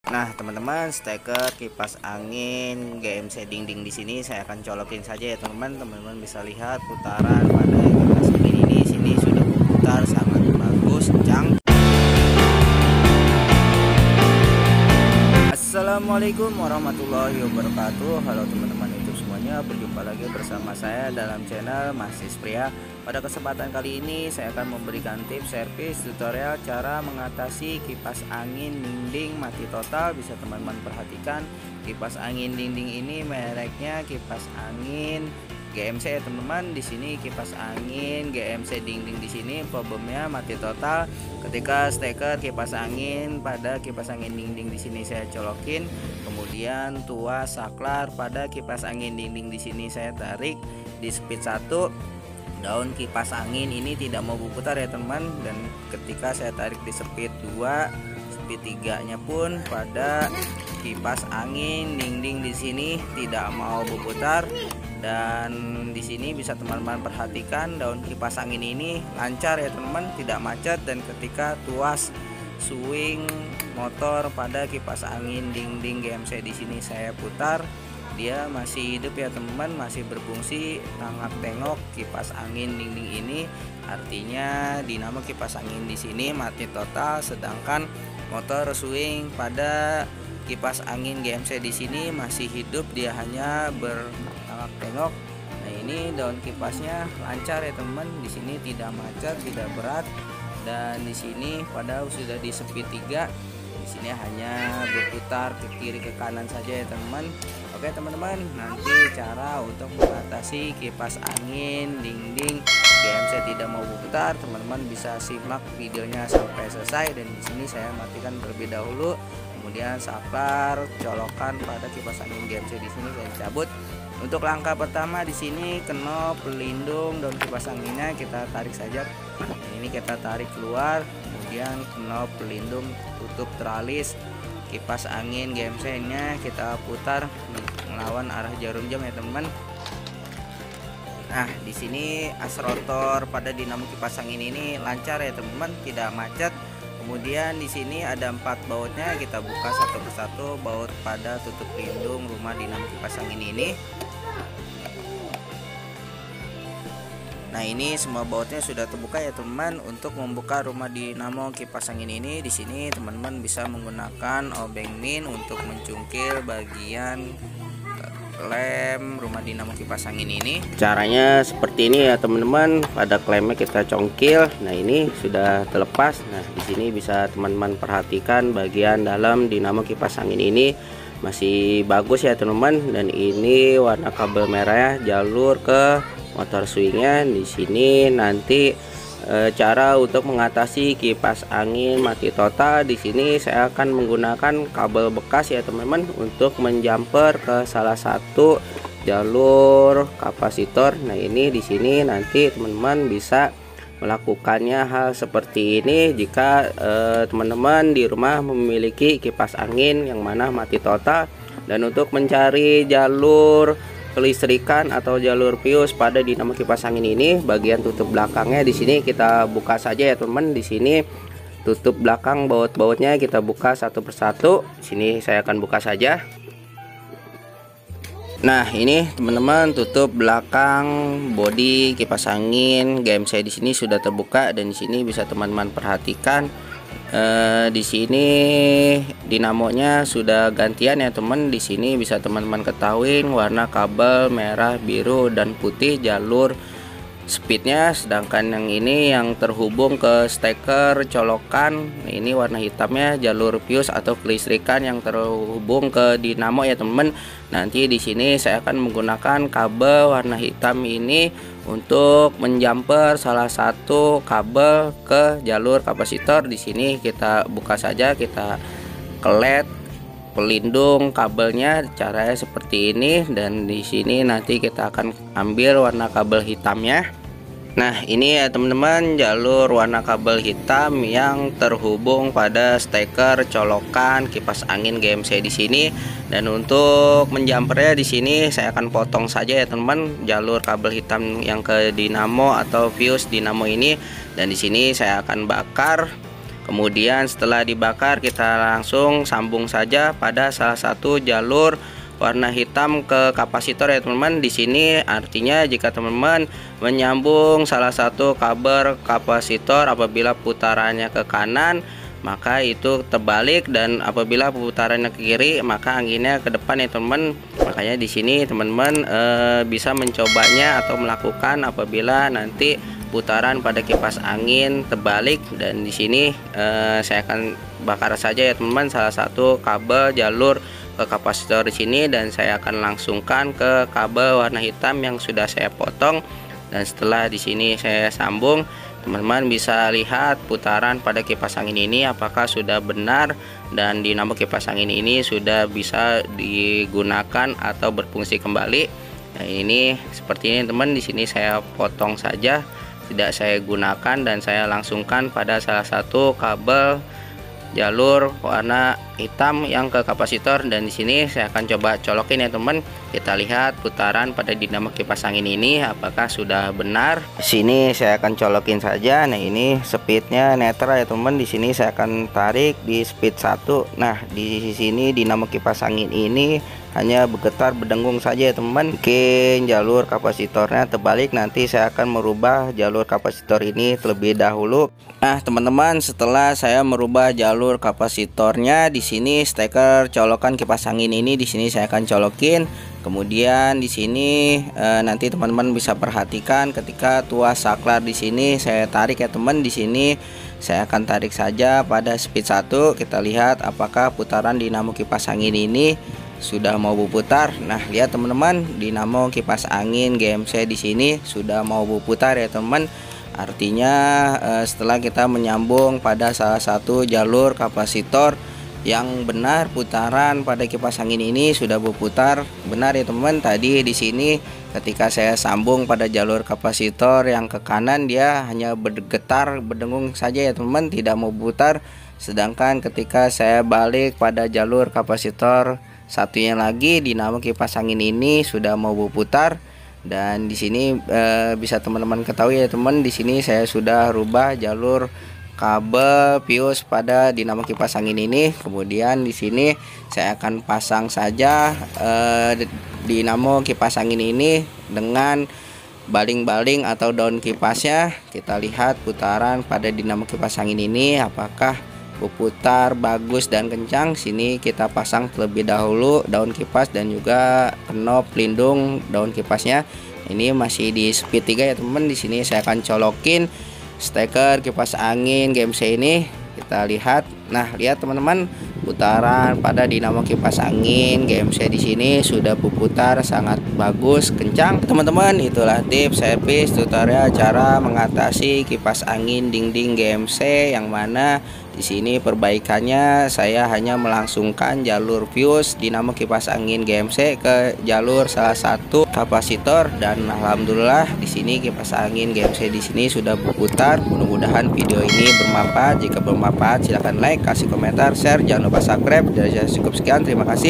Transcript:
Nah, teman-teman, steker kipas angin GMC dinding di sini saya akan colokin saja ya, teman-teman. Teman-teman bisa lihat putaran pada kipas angin ini sini sudah berputar sangat bagus, kencang. Assalamualaikum warahmatullahi wabarakatuh. Halo teman-teman YouTube semuanya, berjumpa lagi bersama saya dalam channel Masih Pria. Pada kesempatan kali ini saya akan memberikan tips servis tutorial cara mengatasi kipas angin dinding mati total. Bisa teman-teman perhatikan, kipas angin dinding ini mereknya kipas angin GMC ya teman-teman. Di sini kipas angin GMC dinding di sini problemnya mati total ketika steker kipas angin pada kipas angin dinding di sini saya colokin, kemudian tuas saklar pada kipas angin dinding di sini saya tarik di speed 1. Daun kipas angin ini tidak mau berputar ya teman, dan ketika saya tarik di speed 2, speed 3 nya pun pada kipas angin dinding di sini tidak mau berputar. Dan di sini bisa teman-teman perhatikan daun kipas angin ini lancar ya teman, tidak macet. Dan ketika tuas swing motor pada kipas angin dinding GMC di sini saya putar, dia masih hidup ya teman-teman, masih berfungsi tengok kipas angin dinding ini. Artinya dinamo kipas angin di sini mati total, sedangkan motor swing pada kipas angin GMC di sini masih hidup, dia hanya bertengok-tengok. Nah, ini daun kipasnya lancar ya teman, di sini tidak macet, tidak berat. Dan di sini padahal sudah di speed 3, di sini hanya berputar ke kiri ke kanan saja ya teman. Oke teman-teman, nanti cara untuk mengatasi kipas angin dinding GMC tidak mau berputar, teman-teman bisa simak videonya sampai selesai. Dan di sini saya matikan terlebih dahulu, kemudian saklar colokan pada kipas angin GMC di sini saya cabut. Untuk langkah pertama di sini knop pelindung daun kipas anginnya kita tarik saja. Ini kita tarik keluar, kemudian knop pelindung tutup tralis kipas angin GMC nya kita putar melawan arah jarum jam ya teman-teman. Nah, di sini as rotor pada dinamo kipas angin ini lancar ya teman-teman, tidak macet. Kemudian di sini ada 4 bautnya, kita buka satu persatu baut pada tutup pelindung rumah dinamo kipas angin ini. Nah, ini semua bautnya sudah terbuka ya teman. Untuk membuka rumah dinamo kipas angin ini, di sini teman-teman bisa menggunakan obeng min untuk mencungkil bagian lem rumah dinamo kipas angin ini. Caranya seperti ini ya teman-teman. Pada klemnya kita congkil. Nah, ini sudah terlepas. Nah, di sini bisa teman-teman perhatikan bagian dalam dinamo kipas angin ini masih bagus ya teman-teman. Dan ini warna kabel merah jalur ke motor swingnya. Di sini nanti cara untuk mengatasi kipas angin mati total, di sini saya akan menggunakan kabel bekas ya teman-teman untuk menjumper ke salah satu jalur kapasitor. Nah, ini di sini nanti teman-teman bisa melakukannya hal seperti ini jika teman-teman di rumah memiliki kipas angin yang mana mati total. Dan untuk mencari jalur kelistrikan atau jalur fuse pada dinamo kipas angin ini, bagian tutup belakangnya di sini kita buka saja ya teman-teman. Di sini tutup belakang baut-bautnya kita buka satu persatu. Di sini saya akan buka saja. Nah, ini teman-teman tutup belakang bodi kipas angin GMC di sini sudah terbuka. Dan di sini bisa teman-teman perhatikan di sini dinamonya sudah gantian ya teman. Di sini bisa teman-teman ketahui warna kabel merah, biru, dan putih jalur speednya, sedangkan yang ini yang terhubung ke steker colokan, ini warna hitamnya jalur fuse atau kelistrikan yang terhubung ke dinamo ya teman-teman. Nanti di sini saya akan menggunakan kabel warna hitam ini untuk menjumper salah satu kabel ke jalur kapasitor. Di sini kita buka saja, kita kelet pelindung kabelnya, caranya seperti ini. Dan di sini nanti kita akan ambil warna kabel hitamnya. Nah, ini ya teman-teman jalur warna kabel hitam yang terhubung pada steker colokan kipas angin GMC di sini. Dan untuk menjumpernya di sini saya akan potong saja ya teman-teman jalur kabel hitam yang ke dinamo atau fuse dinamo ini. Dan di sini saya akan bakar Kemudian setelah dibakar kita langsung sambung saja pada salah satu jalur warna hitam ke kapasitor ya teman-teman. Di sini artinya jika teman-teman menyambung salah satu kabel kapasitor apabila putarannya ke kanan, maka itu terbalik, dan apabila putarannya ke kiri maka anginnya ke depan ya teman-teman. Makanya di sini teman-teman bisa mencobanya atau melakukan apabila nanti putaran pada kipas angin terbalik. Dan di sini saya akan bakar saja ya teman-teman salah satu kabel jalur ke kapasitor di sini, dan saya akan langsungkan ke kabel warna hitam yang sudah saya potong. Dan setelah di sini saya sambung, teman-teman bisa lihat putaran pada kipas angin ini apakah sudah benar dan dinamo kipas angin ini sudah bisa digunakan atau berfungsi kembali. Nah, ini seperti ini teman. Di sini saya potong saja, tidak saya gunakan, dan saya langsungkan pada salah satu kabel jalur warna hitam yang ke kapasitor. Dan di sini saya akan coba colokin ya teman. Kita lihat putaran pada dinamo kipas angin ini apakah sudah benar. Di sini saya akan colokin saja. Nah, ini speednya netral ya teman. Di sini saya akan tarik di speed 1. Nah, di sini dinamo kipas angin ini hanya bergetar berdengung saja ya teman. Mungkin jalur kapasitornya terbalik, nanti saya akan merubah jalur kapasitor ini terlebih dahulu. Nah teman-teman, setelah saya merubah jalur kapasitornya, di sini steker colokan kipas angin ini di sini saya akan colokin. Kemudian di sini nanti teman-teman bisa perhatikan ketika tuas saklar di sini saya tarik ya teman. Di sini saya akan tarik saja pada speed 1. Kita lihat apakah putaran dinamo kipas angin ini sudah mau berputar. Nah, lihat teman-teman, dinamo kipas angin GMC di sini sudah mau berputar ya teman. Artinya setelah kita menyambung pada salah satu jalur kapasitor yang benar, putaran pada kipas angin ini sudah berputar benar ya teman. Tadi di sini ketika saya sambung pada jalur kapasitor yang ke kanan, dia hanya bergetar berdengung saja ya teman, tidak mau berputar. Sedangkan ketika saya balik pada jalur kapasitor satunya lagi, dinamo kipas angin ini sudah mau berputar. Dan di sini bisa teman-teman ketahui ya teman, di sini saya sudah rubah jalur kabel fuse pada dinamo kipas angin ini. Kemudian di sini saya akan pasang saja dinamo kipas angin ini dengan baling-baling atau daun kipasnya. Kita lihat putaran pada dinamo kipas angin ini apakah berputar bagus dan kencang. Sini kita pasang terlebih dahulu daun kipas dan juga knob pelindung daun kipasnya. Ini masih di speed 3 ya teman. Di sini saya akan colokin steker kipas angin GMC ini. Kita lihat. Nah, lihat teman-teman, putaran pada dinamo kipas angin GMC di sini sudah berputar sangat bagus, kencang. Teman-teman, itulah tips servis tutorial cara mengatasi kipas angin dinding GMC, yang mana di sini perbaikannya saya hanya melangsungkan jalur fuse dinamo kipas angin GMC ke jalur salah satu kapasitor, dan alhamdulillah di sini kipas angin GMC di sini sudah berputar. Mudah-mudahan video ini bermanfaat. Jika bermanfaat silahkan like, kasih komentar, share, jangan lupa subscribe. Dari saya cukup sekian, terima kasih.